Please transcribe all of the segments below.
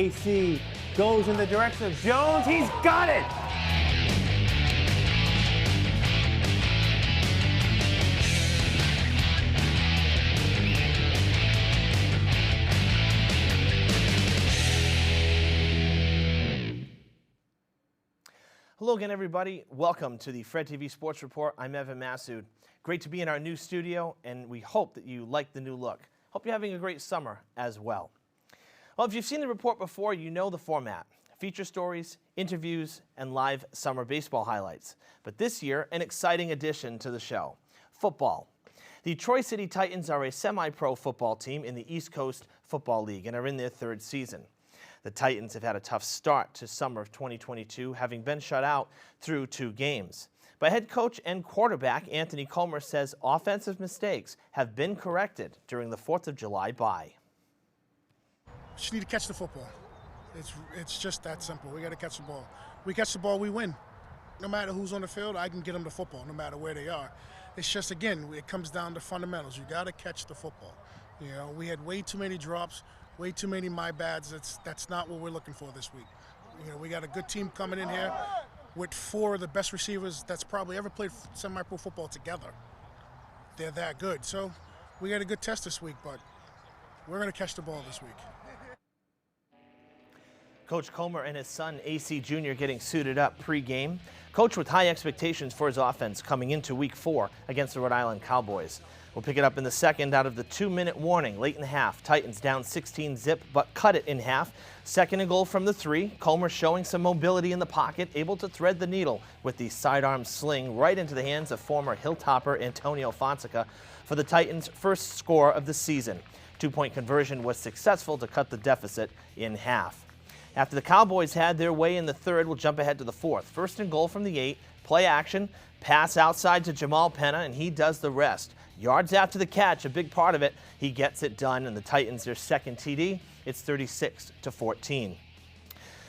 AC goes in the direction of Jones. He's got it! Hello again, everybody. Welcome to the Fred TV Sports Report. I'm Evan Massoud. Great to be in our new studio, and we hope that you like the new look. Hope you're having a great summer as well. Well, if you've seen the report before, you know the format. Feature stories, interviews, and live summer baseball highlights. But this year, an exciting addition to the show, football. The Troy City Titans are a semi-pro football team in the East Coast Football League and are in their third season. The Titans have had a tough start to summer of 2022, having been shut out through 2 games. But head coach and quarterback Anthony Comer says offensive mistakes have been corrected during the 4th of July bye. We just need to catch the football. It's just that simple. We got to catch the ball. We catch the ball, we win. No matter who's on the field, I can get them the football, no matter where they are. It's just, again, it comes down to fundamentals. You got to catch the football. You know, we had way too many drops. Way too many my bads. That's not what we're looking for this week. You know, we got a good team coming in here with 4 of the best receivers that's probably ever played semi-pro football together. They're that good. So we got a good test this week, but we're going to catch the ball this week. Coach Comer and his son AC Jr. getting suited up pre-game. Coach with high expectations for his offense coming into week 4 against the Rhode Island Cowboys. We'll pick it up in the second out of the 2-minute warning late in the half. Titans down 16-zip, but cut it in half. Second and goal from the 3. Comer showing some mobility in the pocket, able to thread the needle with the sidearm sling right into the hands of former Hilltopper Antonio Fonseca for the Titans' first score of the season. 2-point conversion was successful to cut the deficit in half. After the Cowboys had their way in the third, we'll jump ahead to the 4th. First and goal from the 8. Play action, pass outside to Jamal Penna, and he does the rest. Yards after the catch, a big part of it. He gets it done, and the Titans their second TD. It's 36-14.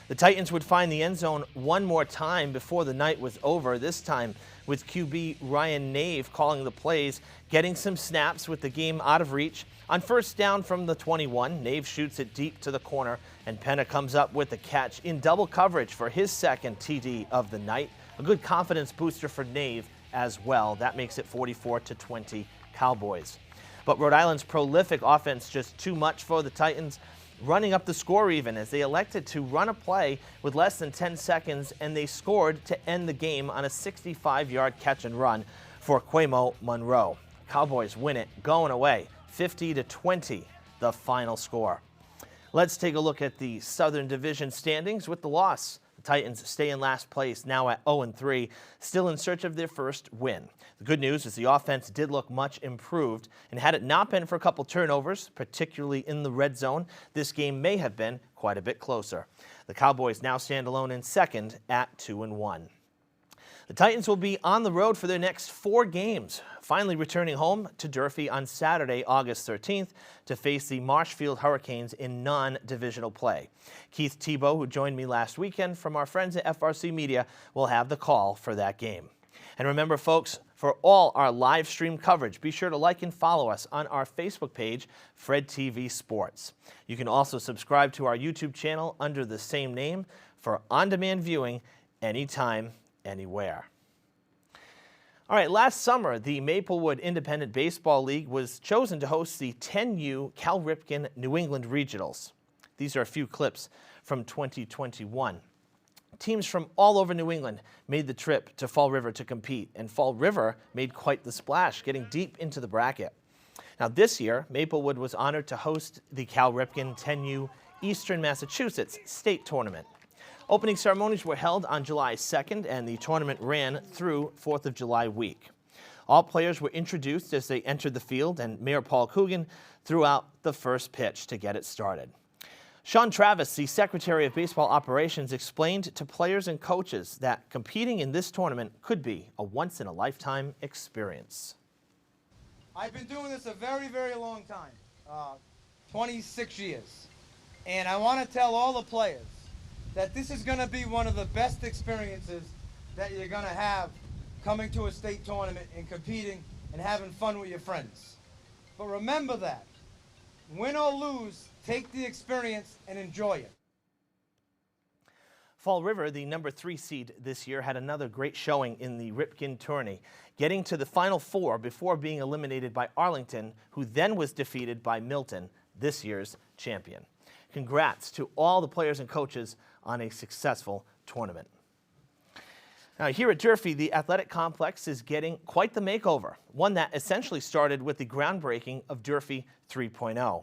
The Titans would find the end zone one more time before the night was over, this time with QB Ryan Nave calling the plays, getting some snaps with the game out of reach. On first down from the 21, Nave shoots it deep to the corner, and Penna comes up with the catch in double coverage for his second TD of the night. A good confidence booster for Nave as well. That makes it 44-20 Cowboys. But Rhode Island's prolific offense just too much for the Titans, running up the score even as they elected to run a play with less than 10 seconds, and they scored to end the game on a 65-yard catch and run for Quemo Monroe. Cowboys win it going away, 50-20, the final score. Let's take a look at the Southern Division standings with the loss. The Titans stay in last place, now at 0-3, still in search of their first win. The good news is the offense did look much improved, and had it not been for a couple turnovers, particularly in the red zone, this game may have been quite a bit closer. The Cowboys now stand alone in second at 2-1. The Titans will be on the road for their next 4 games, finally returning home to Durfee on Saturday, August 13th, to face the Marshfield Hurricanes in non-divisional play. Keith Tebow, who joined me last weekend from our friends at FRC Media, will have the call for that game. And remember, folks, for all our live stream coverage, be sure to like and follow us on our Facebook page, Fred TV Sports. You can also subscribe to our YouTube channel under the same name for on-demand viewing anytime, anywhere. All right, last summer, the Maplewood Independent Baseball League was chosen to host the 10U Cal Ripken New England Regionals. These are a few clips from 2021. Teams from all over New England made the trip to Fall River to compete, and Fall River made quite the splash, getting deep into the bracket. Now this year, Maplewood was honored to host the Cal Ripken 10U Eastern Massachusetts State Tournament. Opening ceremonies were held on July 2nd, and the tournament ran through 4th of July week. All players were introduced as they entered the field, and Mayor Paul Coogan threw out the first pitch to get it started. Sean Travis, the Secretary of Baseball Operations, explained to players and coaches that competing in this tournament could be a once-in-a-lifetime experience. I've been doing this a very, very long time, 26 years. And I want to tell all the players that this is going to be one of the best experiences that you're going to have coming to a state tournament and competing and having fun with your friends. But remember that, win or lose, take the experience and enjoy it. Fall River, the number 3 seed this year, had another great showing in the Ripken tourney, getting to the Final Four before being eliminated by Arlington, who then was defeated by Milton, this year's champion. Congrats to all the players and coaches on a successful tournament. Now, here at Durfee, the athletic complex is getting quite the makeover, one that essentially started with the groundbreaking of Durfee 3.0.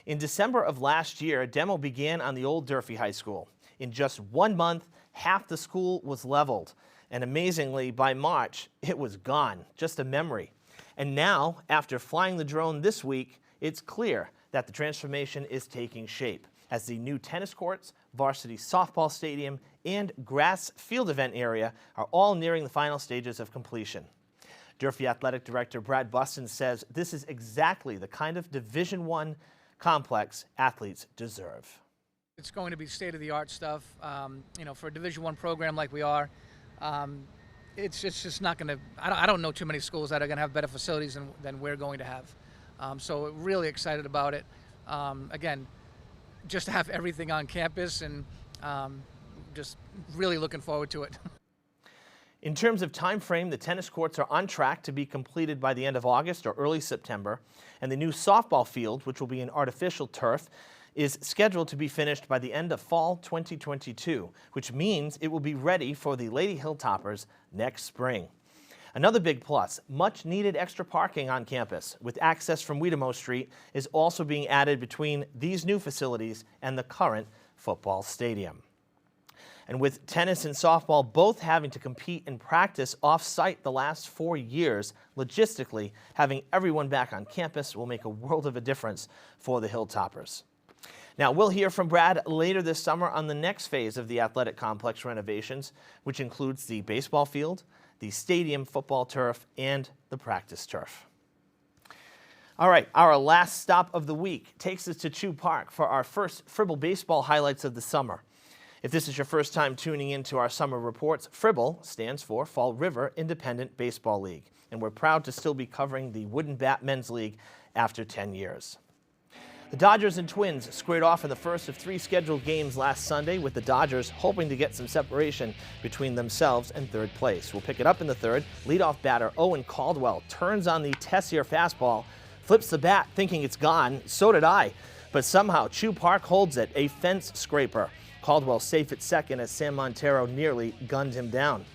In December of last year, a demo began on the old Durfee High School. In just 1 month, half the school was leveled. And amazingly, by March, it was gone, just a memory. And now, after flying the drone this week, it's clear that the transformation is taking shape as the new tennis courts, varsity softball stadium, and grass field event area are all nearing the final stages of completion. Durfee Athletic Director Brad Buston says this is exactly the kind of Division I complex athletes deserve. It's going to be state-of-the-art stuff. For a Division I program like we are, it's just not going to. I don't know too many schools that are going to have better facilities than we're going to have. So really excited about it. Again, just to have everything on campus, and just really looking forward to it. In terms of time frame, the tennis courts are on track to be completed by the end of August or early September, and the new softball field, which will be an artificial turf, is scheduled to be finished by the end of fall 2022, which means it will be ready for the Lady Hilltoppers next spring. Another big plus, much needed extra parking on campus, with access from Wiedemoe Street, is also being added between these new facilities and the current football stadium. And with tennis and softball both having to compete and practice off-site the last 4 years, logistically, having everyone back on campus will make a world of a difference for the Hilltoppers. Now, we'll hear from Brad later this summer on the next phase of the athletic complex renovations, which includes the baseball field, the stadium football turf, and the practice turf. All right, our last stop of the week takes us to Chew Park for our first Fribble baseball highlights of the summer. If this is your first time tuning into our summer reports, Fribble stands for Fall River Independent Baseball League, and we're proud to still be covering the Wooden Bat Men's League after 10 years. The Dodgers and Twins squared off in the first of 3 scheduled games last Sunday, with the Dodgers hoping to get some separation between themselves and third place. We'll pick it up in the third. Leadoff batter Owen Caldwell turns on the Tessier fastball, flips the bat thinking it's gone. So did I. But somehow Chew Park holds it, a fence scraper. Caldwell safe at second as Sam Montero nearly gunned him down.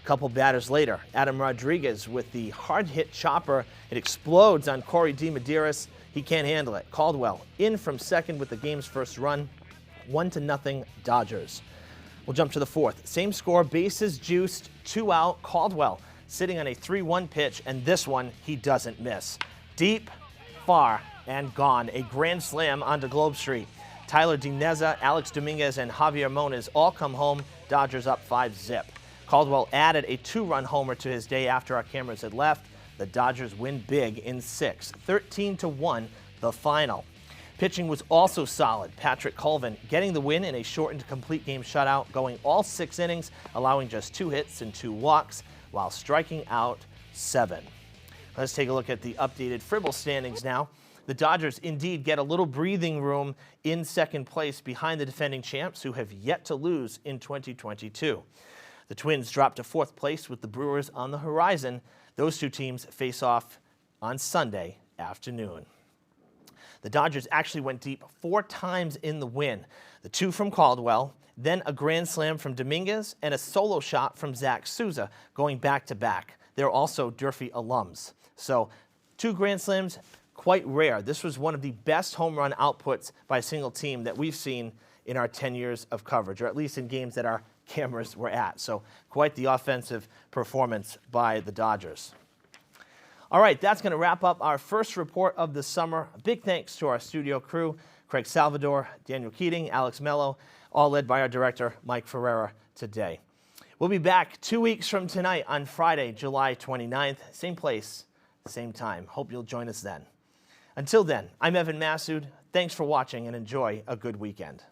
A couple batters later, Adam Rodriguez with the hard-hit chopper. It explodes on Corey DeMedeiros. He can't handle it. Caldwell in from second with the game's first run. 1-0 Dodgers. We'll jump to the fourth. Same score, bases juiced, 2 out. Caldwell sitting on a 3-1 pitch, and this one he doesn't miss. Deep, far, and gone. A grand slam onto Globe Street. Tyler Dineza, Alex Dominguez, and Javier Moniz all come home. Dodgers up 5-0. Caldwell added a 2-run homer to his day after our cameras had left. The Dodgers win big in 6, 13-1, the final. Pitching was also solid. Patrick Colvin getting the win in a shortened complete game shutout, going all 6 innings, allowing just 2 hits and 2 walks, while striking out 7. Let's take a look at the updated Fribble standings now. The Dodgers indeed get a little breathing room in second place behind the defending champs, who have yet to lose in 2022. The Twins drop to 4th place with the Brewers on the horizon. Those 2 teams face off on Sunday afternoon. The Dodgers actually went deep 4 times in the win. The 2 from Caldwell, then a grand slam from Dominguez, and a solo shot from Zach Souza, going back-to-back. They're also Durfee alums. So 2 grand slams, quite rare. This was one of the best home run outputs by a single team that we've seen in our 10 years of coverage, or at least in games that our cameras were at. So quite the offensive performance by the Dodgers. All right, that's going to wrap up our first report of the summer. A big thanks to our studio crew, Craig Salvador, Daniel Keating, Alex Mello, all led by our director, Mike Ferreira, today. We'll be back 2 weeks from tonight on Friday, July 29th. Same place, same time. Hope you'll join us then. Until then, I'm Evan Massoud. Thanks for watching and enjoy a good weekend.